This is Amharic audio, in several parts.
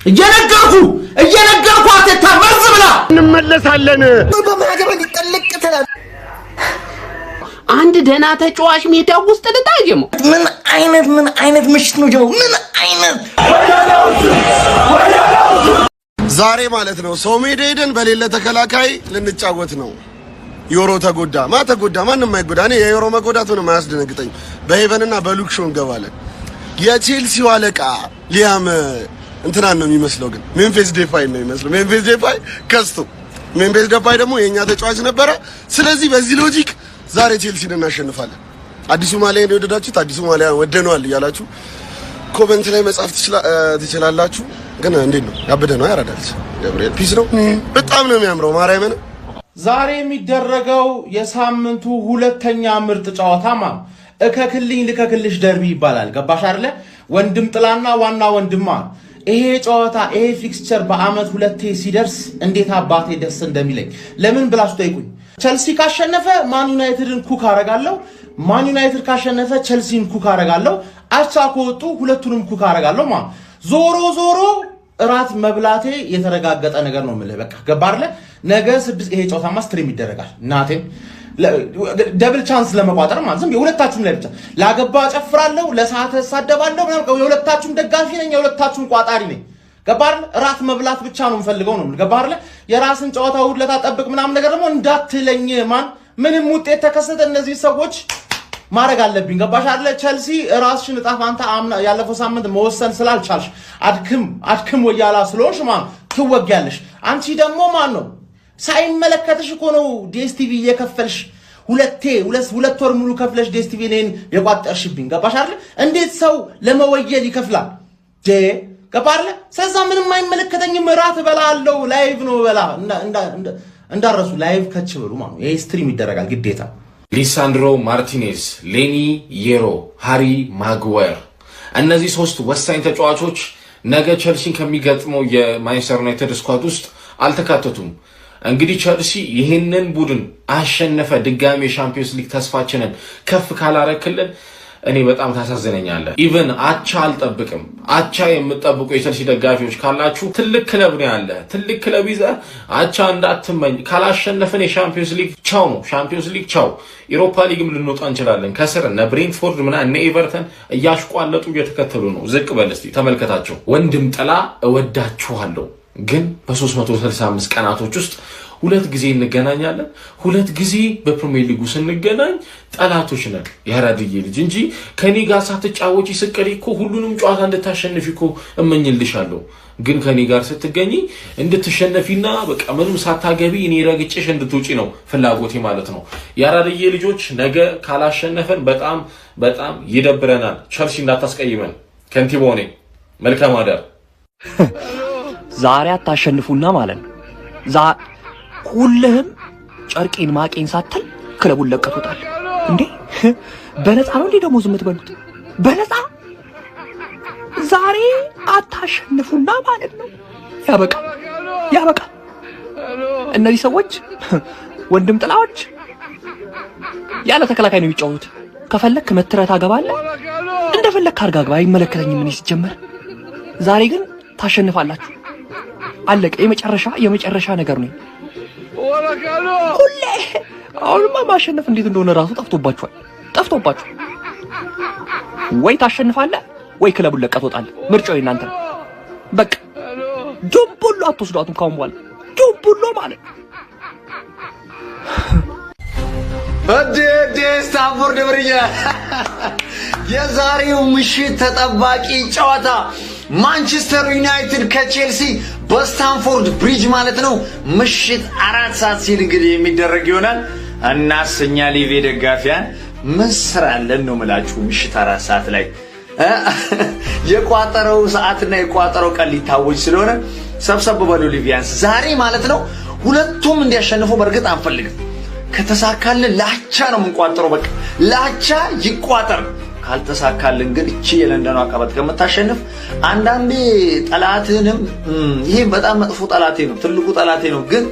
እየነገርኩ አትታ መርዝ ብላ እንመለሳለን። በማገባ ሊጠልቅተናል። አንድ ደና ተጫዋች ሜዳ ውስጥ ልታየሙ ምን አይነት ምሽት ነው ጀው? ምን አይነት ዛሬ ማለት ነው ሰው ሜዳ ሄደን በሌለ ተከላካይ ልንጫወት ነው። ዮሮ ተጎዳ ማንም አይጎዳ። እኔ የዮሮ መጎዳት ምንም አያስደነግጠኝ። በሄቨንና በሉክ ሾው እንገባለን። የቼልሲው አለቃ ሊያም እንትናን ነው የሚመስለው፣ ግን ሜምፊስ ዴፓይ ነው የሚመስለው። ሜምፊስ ዴፓይ ከስቶ ሜምፊስ ዴፓይ ደግሞ የኛ ተጫዋች ነበረ። ስለዚህ በዚህ ሎጂክ ዛሬ ቼልሲን እናሸንፋለን። አዲሱ ማሊያ ነው የወደዳችሁት? አዲሱ ማሊያ ወደነዋል እያላችሁ ኮሜንት ላይ መጻፍ ትችላላችሁ። ግን እንዴት ነው ያበደ ነው ያራዳልች ገብርኤል ፒስ ነው። በጣም ነው የሚያምረው ማርያምን። ዛሬ የሚደረገው የሳምንቱ ሁለተኛ ምርጥ ጨዋታማ እከክልኝ ልከክልሽ ደርቢ ይባላል። ገባሽ አይደለ? ወንድም ጥላና ዋና ወንድማ። ይሄ ጨዋታ ይሄ ፊክስቸር በአመት ሁለቴ ሲደርስ እንዴት አባቴ ደስ እንደሚለኝ ለምን ብላችሁ ጠይቁኝ። ቸልሲ ካሸነፈ ማን ዩናይትድን ኩክ አረጋለሁ። ማን ዩናይትድ ካሸነፈ ቸልሲን ኩክ አረጋለሁ። አቻ ከወጡ ሁለቱንም ኩክ አረጋለሁ። ዞሮ እራት መብላቴ የተረጋገጠ ነገር ነው የምልህ። በቃ ገባርለ ነገ 6 ይሄ ጨዋታማ ስትሪም ይደረጋል። ናቴም ደብል ቻንስ ለመቋጠር ማለት ዝም የሁለታችሁም ላይ ብቻ ላገባ ጨፍራለሁ፣ ለሰዓት ሳደባለሁ ምናምን። የሁለታችሁም ደጋፊ ነኝ፣ የሁለታችሁም ቋጣሪ ነኝ። ገባርለ እራት መብላት ብቻ ነው የምፈልገው ነው ገባርለ። የራስን ጨዋታ ውድለት አጠብቅ ምናምን ነገር ደግሞ እንዳትለኝ ማን ምንም ውጤት ተከሰተ እነዚህ ሰዎች ማረግ አለብኝ። ገባሽ አይደለ? ቸልሲ ራስሽን እጣ ፋንታ ያለፈው ሳምንት መወሰን ስላልቻልሽ አድክም ወያላ ስለሆንሽ ማን ትወጊያለሽ። አንቺ ደግሞ ማን ነው ሳይመለከትሽ እኮ ነው ዲኤስቲቪ እየከፈልሽ ሁለት ወር ሙሉ ከፍለሽ ዲኤስቲቪ ነን የቋጠርሽብኝ። ገባሽ አይደለ? እንዴት ሰው ለመወየል ይከፍላል? ገባሽ አይደለ? ስለዛ ምንም አይመለከተኝም። እራት እበላለሁ። ላይቭ ነው በላ እንዳረሱ ላይቭ ከች ብሉ ማለት ነው። ይሄ ስትሪም ይደረጋል ግዴታ። ሊሳንድሮ ማርቲኔዝ፣ ሌኒ የሮ፣ ሃሪ ማግዋየር እነዚህ 3 ወሳኝ ተጫዋቾች ነገ ቸልሲን ከሚገጥመው የማንቸስተር ዩናይትድ ስኳድ ውስጥ አልተካተቱም። እንግዲህ ቸልሲ ይህንን ቡድን አሸነፈ ድጋሚ የሻምፒዮንስ ሊግ ተስፋችንን ከፍ ካላረክልን እኔ በጣም ታሳዝነኛለህ። ኢቭን አቻ አልጠብቅም። አቻ የምትጠብቁ የቸልሲ ደጋፊዎች ካላችሁ ትልቅ ክለብ ነው ያለ። ትልቅ ክለብ ይዘህ አቻ እንዳትመኝ። ካላሸነፈን የሻምፒዮንስ ሊግ ቻው ነው። ሻምፒዮንስ ሊግ ቻው። ኢሮፓ ሊግም ልንወጣ እንችላለን። ከስር እነ ብሬንትፎርድ እነ ኤቨርተን እያሽቋለጡ እየተከተሉ ነው። ዝቅ በል እስቲ ተመልከታቸው። ወንድም ጥላ እወዳችኋለሁ፣ ግን በ365 ቀናቶች ውስጥ 2 ጊዜ እንገናኛለን። 2 ጊዜ በፕሪሚየር ሊጉ ስንገናኝ ጠላቶች ነን። ያራድዬ ልጅ እንጂ ከኔ ጋር ሳትጫወቺ ስቀሪ እኮ ሁሉንም ጨዋታ እንድታሸንፊ እኮ እመኝልሻለሁ። ግን ከኔ ጋር ስትገኝ እንድትሸነፊና በቃ ምንም ሳታገቢ እኔ ረግጬሽ እንድትውጪ ነው ፍላጎቴ ማለት ነው። ያራድዬ ልጆች ነገ ካላሸነፈን በጣም ይደብረናል። ቸልሲ እንዳታስቀይመን። ከንቲባው ነኝ። መልካም አዳር። ዛሬ አታሸንፉና ማለት ነው ሁልህም ጨርቄን ማቄን ሳትል ክለቡን ለቀቱታል እንዴ? በነፃ ነው እንዴ ደሞዝ የምትበሉት? በነፃ ዛሬ አታሸንፉና ማለት ነው። ያበቃ። እነዚህ ሰዎች ወንድም ጥላዎች ያለ ተከላካይ ነው የሚጫወቱት። ከፈለክ መትረታ አገባለህ፣ እንደፈለክ አርጋ አግባ፣ አይመለከተኝም እኔ ሲጀመር። ዛሬ ግን ታሸንፋላችሁ። አለቀ። የመጨረሻ ነገር ነው። ሁሌ አሁንማ ማሸነፍ እንዴት እንደሆነ ራሱ ጠፍቶባችኋል። ወይ ታሸንፋለህ ወይ ክለቡን ለቀህ ትወጣለህ። ምርጫው እናንተ ነው። በቃ ዱቡሎ አትወስዷትም ካሁን በኋላ ዱቡሎ ማለት እዴ ስታንፎርድ ብርዬ የዛሬው ምሽት ተጠባቂ ጨዋታ ማንቸስተር ዩናይትድ ከቼልሲ በስታንፎርድ ብሪጅ ማለት ነው ምሽት 4 ሰዓት ሲል እንግዲህ የሚደረግ ይሆናል። እናስኛ ሊቬ ደጋፊያን መስራለን ነው የምላችሁ። ምሽት 4 ሰዓት ላይ የቋጠረው ሰዓትና የቋጠረው ቀን ሊታወጅ ስለሆነ ሰብሰብ በሉ ሊቪያንስ። ዛሬ ማለት ነው ሁለቱም እንዲያሸንፉ በርግጥ አንፈልግም። ከተሳካልን ላቻ ነው የምንቋጠረው። በቃ ላቻ ይቋጠር። ካልተሳካልን ግን እቺ የለንደኗ አቀበት ከምታሸንፍ አንዳንዴ ጠላትህንም ይሄ በጣም መጥፎ ጠላቴ ነው፣ ትልቁ ጠላቴ ነው። ግን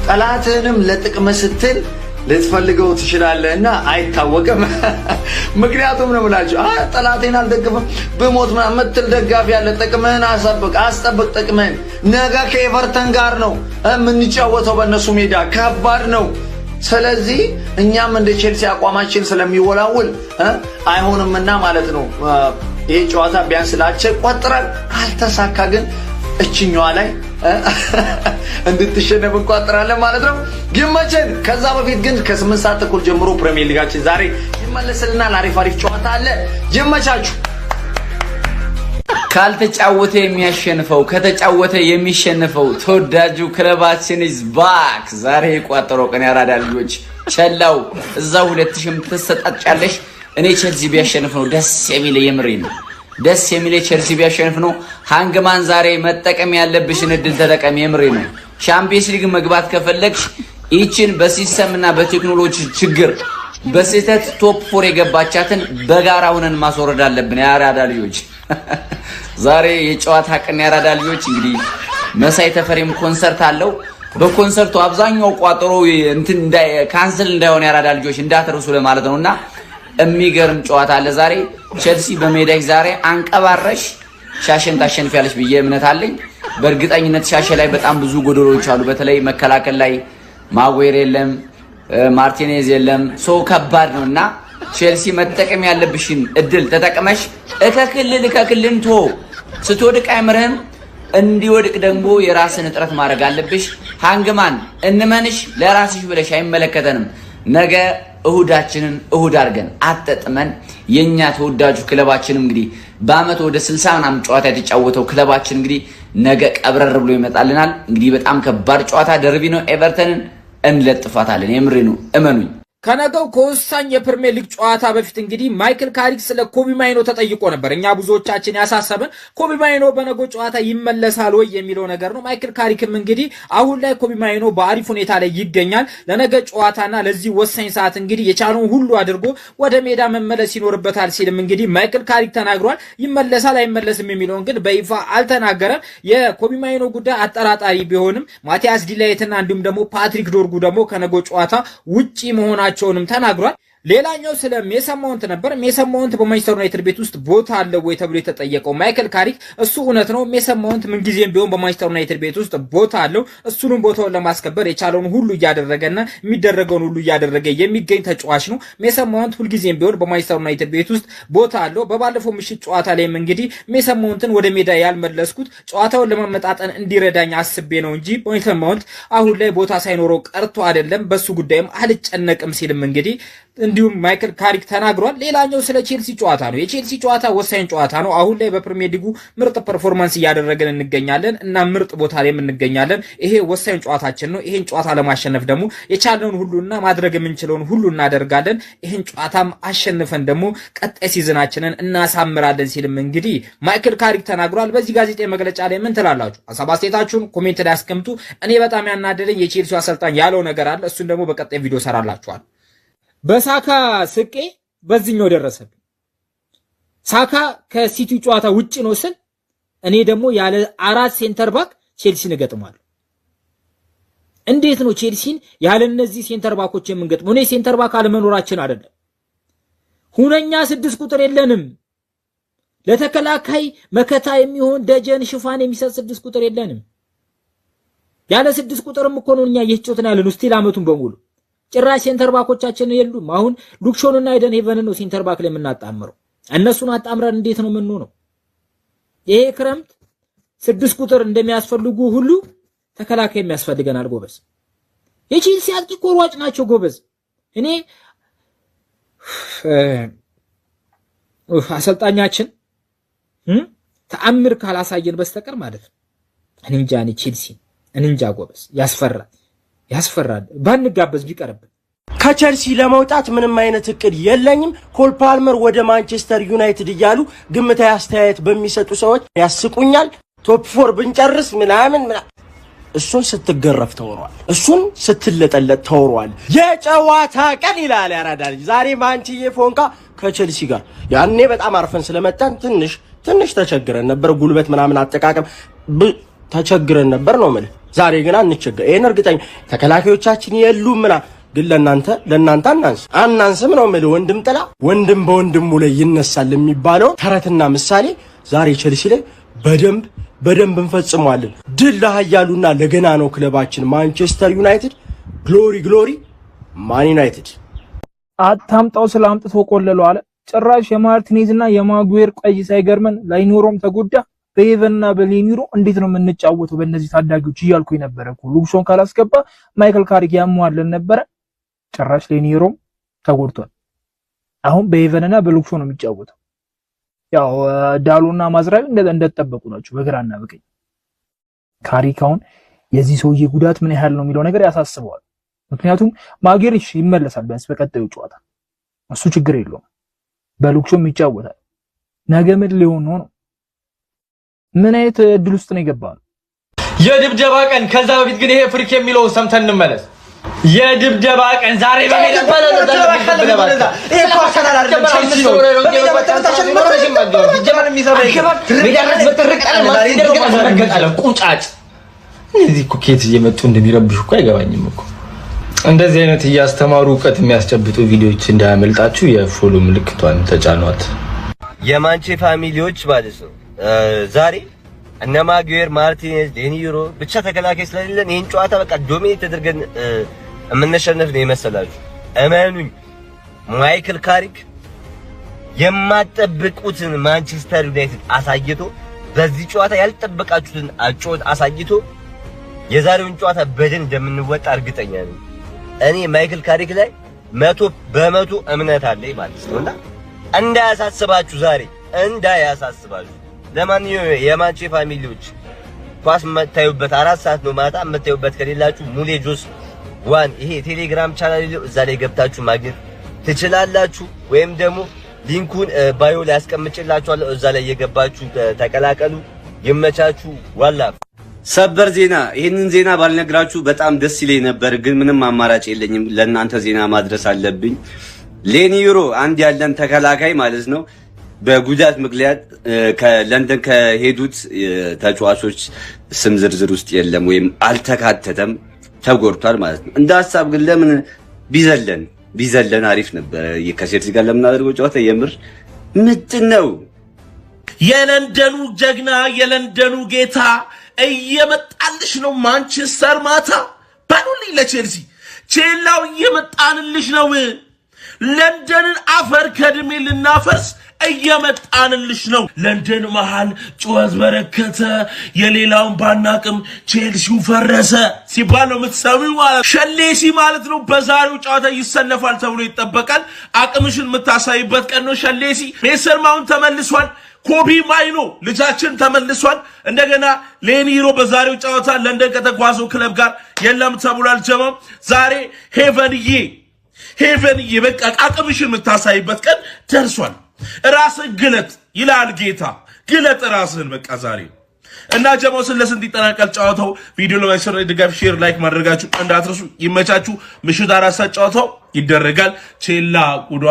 ጠላትህንም ለጥቅም ስትል ልትፈልገው ትችላለህና አይታወቅም። ምክንያቱም ነው ብላችሁ ጠላቴን አልደግፍም ብሞት ምትል ደጋፊ ያለ ጥቅምህን አስጠብቅ ጥቅምህን። ነገ ከኤቨርተን ጋር ነው የምንጫወተው በእነሱ ሜዳ ከባድ ነው። ስለዚህ እኛም እንደ ቼልሲ አቋማችን ስለሚወላውል አይሆንምና ማለት ነው ይሄ ጨዋታ ቢያንስ ላቸ ቆጥረን ካልተሳካ ግን እችኛዋ ላይ እንድትሸነፍ እንቋጥራለን ማለት ነው። ይመቸን። ከዛ በፊት ግን ከ8 ሰዓት ተኩል ጀምሮ ፕሪሚየር ሊጋችን ዛሬ ይመለስልናል። አሪፍ ጨዋታ አለ። ይመቻችሁ። ካልተጫወተ የሚያሸንፈው ከተጫወተ የሚሸነፈው ተወዳጁ ክለባችን is back። ዛሬ የቋጠረው ቀን ያራዳ ልጆች ቸላው እዛው 2000 ትሰጣጫለሽ። እኔ ቼልሲ ቢያሸንፍ ነው ደስ የሚለኝ የምሬ ነው። ደስ የሚለኝ ቼልሲ ቢያሸንፍ ነው። ሃንግማን ዛሬ መጠቀም ያለብሽን እድል ተጠቀም የምሬ ነው። ቻምፒየንስ ሊግ መግባት ከፈለግሽ ይችን በሲስተም እና በቴክኖሎጂ ችግር በስህተት ቶፕ 4 የገባቻትን በጋራ ሆነን ማስወረድ አለብን ያራዳ ልጆች። ዛሬ የጨዋታ ቀን ያራዳ ልጆች እንግዲህ መሳይ ተፈሪም ኮንሰርት አለው። በኮንሰርቱ አብዛኛው ቋጠሮ እንትን ካንሰል እንዳይሆን ያራዳ ልጆች እንዳትረሱ ለማለት ነውና የሚገርም ጨዋታ አለ ዛሬ። ቼልሲ በሜዳሽ ዛሬ አንቀባረሽ ሻሸን ታሸንፊያለሽ ብዬ እምነት አለኝ። በእርግጠኝነት ሻሸ ላይ በጣም ብዙ ጎዶሎች አሉ። በተለይ መከላከል ላይ ማጉዌር የለም፣ ማርቲኔዝ የለም። ሶ ከባድ ነውና ቼልሲ መጠቀም ያለብሽን እድል ተጠቅመሽ እከክልን ቶ ስትወድቅ አይምርህም። እንዲወድቅ ደግሞ የራስን እጥረት ማድረግ አለብሽ። ሃንግማን እንመንሽ፣ ለራስሽ ብለሽ አይመለከተንም። ነገ እሁዳችንን እሁድ አድርገን አጠጥመን የኛ ተወዳጁ ክለባችን እንግዲህ በአመት ወደ 60 ምናምን ጨዋታ የተጫወተው ክለባችን እንግዲህ ነገ ቀብረር ብሎ ይመጣልናል። እንግዲህ በጣም ከባድ ጨዋታ ደርቢ ነው። ኤቨርተንን እንለጥፋታለን። የምሬ ነው፣ እመኑኝ። ከነገው ከወሳኝ የፕሪሚየር ሊግ ጨዋታ በፊት እንግዲህ ማይክል ካሪክ ስለ ኮቢ ማይኖ ተጠይቆ ነበር። እኛ ብዙዎቻችን ያሳሰበን ኮቢ ማይኖ በነገው ጨዋታ ይመለሳል ወይ የሚለው ነገር ነው። ማይክል ካሪክም እንግዲህ አሁን ላይ ኮቢ ማይኖ በአሪፍ ሁኔታ ላይ ይገኛል። ለነገ ጨዋታና ለዚህ ወሳኝ ሰዓት እንግዲህ የቻለውን ሁሉ አድርጎ ወደ ሜዳ መመለስ ይኖርበታል ሲልም እንግዲህ ማይክል ካሪክ ተናግሯል። ይመለሳል አይመለስም የሚለውን ግን በይፋ አልተናገረም። የኮቢ ማይኖ ጉዳይ አጠራጣሪ ቢሆንም ማቲያስ ዲላይትና እንዲሁም ደግሞ ፓትሪክ ዶርጉ ደግሞ ከነገው ጨዋታ ውጪ መሆናቸውንም ተናግሯል። ሌላኛው ስለ ሜሰን ማውንት ነበር። ሜሰን ማውንት በማንቸስተር ዩናይትድ ቤት ውስጥ ቦታ አለው ወይ ተብሎ የተጠየቀው ማይክል ካሪክ እሱ እውነት ነው፣ ሜሰን ማውንት ምንጊዜም ቢሆን በማንቸስተር ዩናይትድ ቤት ውስጥ ቦታ አለው። እሱንም ቦታውን ለማስከበር የቻለውን ሁሉ እያደረገና የሚደረገውን ሁሉ እያደረገ የሚገኝ ተጫዋች ነው። ሜሰን ማውንት ሁልጊዜም ቢሆን በማንቸስተር ዩናይትድ ቤት ውስጥ ቦታ አለው። በባለፈው ምሽት ጨዋታ ላይም እንግዲህ ሜሰን ማውንትን ወደ ሜዳ ያልመለስኩት ጨዋታውን ለማመጣጠን እንዲረዳኝ አስቤ ነው እንጂ ሜሰን ማውንት አሁን ላይ ቦታ ሳይኖረው ቀርቶ አይደለም፣ በሱ ጉዳይም አልጨነቅም ሲልም እንግዲህ እንዲሁም ማይክል ካሪክ ተናግሯል። ሌላኛው ስለ ቼልሲ ጨዋታ ነው። የቼልሲ ጨዋታ ወሳኝ ጨዋታ ነው። አሁን ላይ በፕሪሚየር ሊጉ ምርጥ ፐርፎርማንስ እያደረገን እንገኛለን እና ምርጥ ቦታ ላይ እንገኛለን። ይሄ ወሳኝ ጨዋታችን ነው። ይሄን ጨዋታ ለማሸነፍ ደግሞ የቻለውን ሁሉና ማድረግ የምንችለውን ሁሉ እናደርጋለን። ይሄን ጨዋታም አሸንፈን ደግሞ ቀጣይ ሲዝናችንን እናሳምራለን ሲልም እንግዲህ ማይክል ካሪክ ተናግሯል። በዚህ ጋዜጣዊ መግለጫ ላይ ምን ትላላችሁ? ሐሳብ አስተያየታችሁን ኮሜንት ላይ አስቀምጡ። እኔ በጣም ያናደደኝ የቼልሲው አሰልጣኝ ያለው ነገር አለ። እሱን ደግሞ በቀጣይ ቪዲዮ ሰራላችኋል። በሳካ ስቄ በዚህኛው ደረሰብኝ። ሳካ ከሲቲ ጨዋታ ውጪ ነው ስል እኔ ደግሞ ያለ 4 ሴንተር ባክ ቼልሲን እገጥማለሁ። እንዴት ነው ቼልሲን ያለ እነዚህ ሴንተር ባኮች የምንገጥመው? እኔ ሴንተር ባክ አለመኖራችን አይደለም፣ ሁነኛ 6 ቁጥር የለንም። ለተከላካይ መከታ የሚሆን ደጀን ሽፋን የሚሰጥ 6 ቁጥር የለንም። ያለ 6 ቁጥርም እኮ ነው እኛ እየተጫወትን ያለነው ስቲል አመቱን በሙሉ። ጭራሽ ሴንተር ባኮቻችን የሉም። አሁን ሉክሾንና አይደን ሄቨንን ነው ሴንተር ባክ ላይ የምናጣምረው። እነሱን አጣምረን እንዴት ነው የምንሆነው? ይሄ ክረምት 6 ቁጥር እንደሚያስፈልጉ ሁሉ ተከላካይ የሚያስፈልገናል ጎበዝ። የቼልሲ አጥቂ ቆራጭ ናቸው ጎበዝ። እኔ አሰልጣኛችን ተአምር ካላሳየን በስተቀር ማለት ነው እኔ እንጃ። እኔ ቼልሲ እኔ እንጃ ጎበዝ፣ ያስፈራል። ባንጋበዝ ቢቀርብን። ከቸልሲ ለመውጣት ምንም አይነት እቅድ የለኝም። ኮል ፓልመር ወደ ማንቸስተር ዩናይትድ እያሉ ግምታዊ አስተያየት በሚሰጡ ሰዎች ያስቁኛል። ቶፕ 4 ብንጨርስ ምናምን እሱን ስትገረፍ ተወሯል፣ እሱን ስትለጠለጥ ተወሯል። የጨዋታ ቀን ይላል ያራዳ ልጅ። ዛሬ ማንቺዬ ፎንቃ ከቸልሲ ጋር ያኔ በጣም አርፈን ስለመጣን ትንሽ ተቸግረን ነበር። ጉልበት ምናምን አጠቃቀም ተቸግረን ነበር ነው ማለት። ዛሬ ግን አንቸገር። ይሄን እርግጠኛ ተከላካዮቻችን የሉም ምናምን ግን ለናንተ አናንስም ነው የምልህ። ወንድም ጥላ ወንድም በወንድሙ ላይ ይነሳል የሚባለው ተረትና ምሳሌ ዛሬ ቼልሲ ላይ በደንብ እንፈጽመዋለን። ድል ለኃያሉና ለገና ነው ክለባችን ማንቸስተር ዩናይትድ። ግሎሪ ማን ዩናይትድ። አታምጣው ስላምጥቶ ቆለለው አለ። ጭራሽ የማርቲኔዝና የማጉዌር ቆይ ሳይገርመን ላይኖሮም ተጎዳ። በኤቨንና በሌኒሮ እንዴት ነው የምንጫወተው በእነዚህ ታዳጊዎች እያልኩኝ ነበረ እኮ። ሉክሾን ካላስገባ ማይክል ካሪክ ያሟለን ነበረ። ጭራሽ ሌኒሮም ተጎድቷል። አሁን በኤቨንና በሉክሾ ነው የሚጫወተው። ያው ዳሎና ማዝራዊ እንደተጠበቁ ናቸው በግራና በቀኝ። ካሪክ አሁን የዚህ ሰውዬ ጉዳት ምን ያህል ነው የሚለው ነገር ያሳስበዋል። ምክንያቱም ማጌሪሽ ይመለሳል ቢያንስ በቀጣዩ ጨዋታ፣ እሱ ችግር የለውም። በሉክሾም ይጫወታል። ነገ ምን ሊሆን ነው? ምን አይነት እድል ውስጥ ነው የገባው? የድብደባ ቀን። ከዛ በፊት ግን ይሄ ፍሪክ የሚለው ሰምተን እንመለስ። የድብደባ ቀን ዛሬ ቁጫጭ እነዚህ እኮ ከየት እየመጡ እንደሚረብሹ እኮ አይገባኝም እኮ። እንደዚህ አይነት እያስተማሩ እውቀት የሚያስጨብጡ ቪዲዮዎች እንዳያመልጣችሁ የፎሎ ምልክቷን ተጫኗት። የማንቼ ፋሚሊዎች ማለት ነው። ዛሬ እነ ማጉዌር፣ ማርቲኔዝ፣ ሌኒሮ ብቻ ተከላካይ ስለሌለን ይሄን ጨዋታ በቃ ዶሚኔት ተደርገን የምንሸነፍ ነው የመሰላችሁ። እመኑኝ ማይክል ካሪክ የማጠብቁትን ማንቸስተር ዩናይትድ አሳይቶ በዚህ ጨዋታ ያልጠበቃችሁትን አጨዋወት አሳይቶ የዛሬውን ጨዋታ በደን እንደምንወጣ እርግጠኛ ነኝ። እኔ ማይክል ካሪክ ላይ 100% እምነት አለኝ ማለት ነውና እንዳያሳስባችሁ ዛሬ እንዳያሳስባችሁ። ለማንኛውም የማንቼ ፋሚሊዎች ኳስ የምታዩበት 4 ሰዓት ነው ማታ የምታዩበት ከሌላችሁ ሙሌ ጆስ ዋን ይሄ ቴሌግራም ቻናል ነው፣ እዛ ላይ ገብታችሁ ማግኘት ትችላላችሁ። ወይም ደግሞ ሊንኩን ባዮ ላይ አስቀምጬላችኋለሁ፣ እዛ ላይ የገባችሁ ተቀላቀሉ። ይመቻችሁ። ዋላ ሰበር ዜና። ይህንን ዜና ባልነግራችሁ በጣም ደስ ይለኝ ነበር፣ ግን ምንም አማራጭ የለኝም። ለእናንተ ዜና ማድረስ አለብኝ። ሌኒሮ አንድ ያለን ተከላካይ ማለት ነው በጉዳት ምክንያት ከለንደን ከሄዱት ተጫዋቾች ስም ዝርዝር ውስጥ የለም ወይም አልተካተተም፣ ተጎድቷል ማለት ነው። እንደ ሀሳብ ግን ለምን ቢዘለን አሪፍ ነበር። ከቼልሲ ጋር ለምናደርገው ጨዋታ የምር ምንድን ነው የለንደኑ ጀግና የለንደኑ ጌታ እየመጣልሽ ነው ማንቸስተር ማታ ባሉልኝ ለቼልሲ ቼላው እየመጣንልሽ ነው። ለንደንን አፈር ከድሜ ልናፈርስ እየመጣንልሽ ነው። ለንደን መሃል ጩኸት በረከተ፣ የሌላውን ባናቅም ቼልሲው ፈረሰ ሲባል ነው የምትሰሚው ማለት ሸሌሲ ማለት ነው። በዛሬው ጨዋታ ይሰለፋል ተብሎ ይጠበቃል። አቅምሽን የምታሳይበት ቀን ነው ሸሌሲ። ሜሰን ማውንት ተመልሷል። ኮቢ ማይኖ ልጃችን ተመልሷል። እንደገና ሌኒሮ በዛሬው ጨዋታ ለንደን ከተጓዘው ክለብ ጋር የለም ተብሏል። ጀማም ዛሬ ሄቨንዬ በቃ አቅምሽን የምታሳይበት ቀን ደርሷል። ራስን ግለጥ ይላል ጌታ። ግለጥ ራስን በቃ ዛሬ እና ጀማው ስለስ እንዲጠናቀል ጨዋታው ቪዲዮ ለማይሰራ ድጋፍ ሼር ላይክ ማድረጋችሁ እንዳትረሱ። ይመቻችሁ። ምሽት 4 ሰዓት ጨዋታው ይደረጋል። ቼላ ቁዷ